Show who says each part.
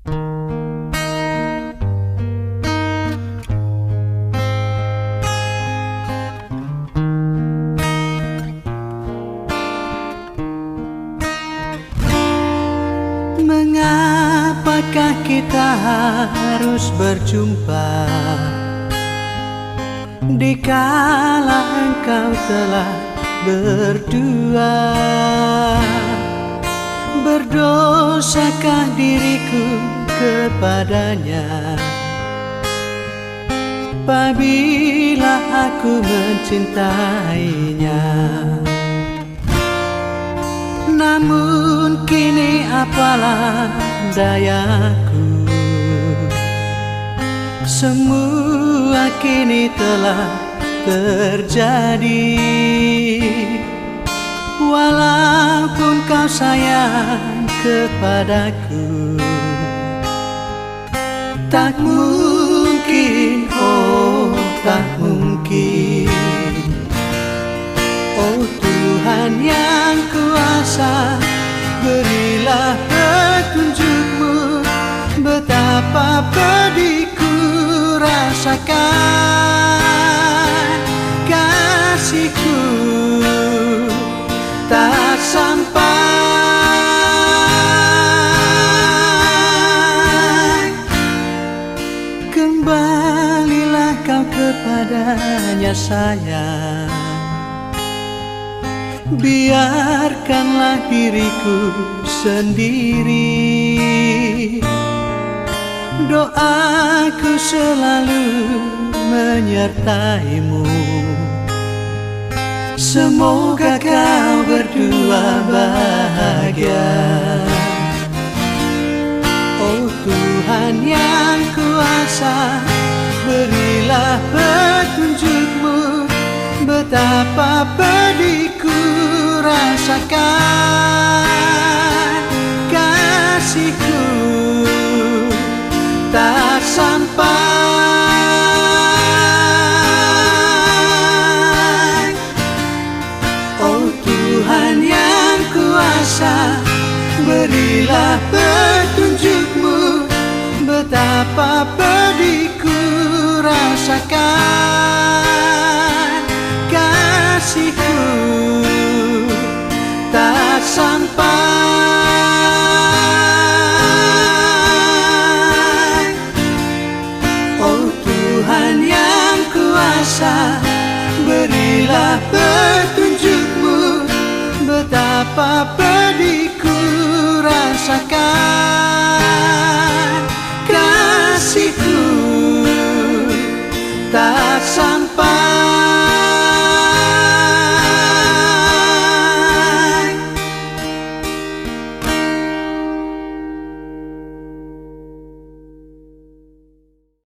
Speaker 1: Mengapakah kita harus berjumpa dikala engkau telah berdua? Berdosakah diriku kepadanya apabila aku mencintainya? Namun kini apalah dayaku, semua kini telah terjadi. Walaupun kau sayang kepadaku, tak mungkin, oh tak mungkin. Oh Tuhan yang kuasa, berilah petunjuk-Mu, betapa pedihku rasakan. Kasih-Ku tak sampai. Kembalilah kau kepadanya sayang, biarkanlah diriku sendiri. Doaku selalu menyertai-Mu, semoga kau berdua bahagia. Oh Tuhan yang kuasa, berilah petunjuk-Mu, betapa pedihku rasakan. Kasih-Ku tak sampai. Oh Tuhan yang kuasa, berilah petunjuk-Mu, betapa pedihku rasakan.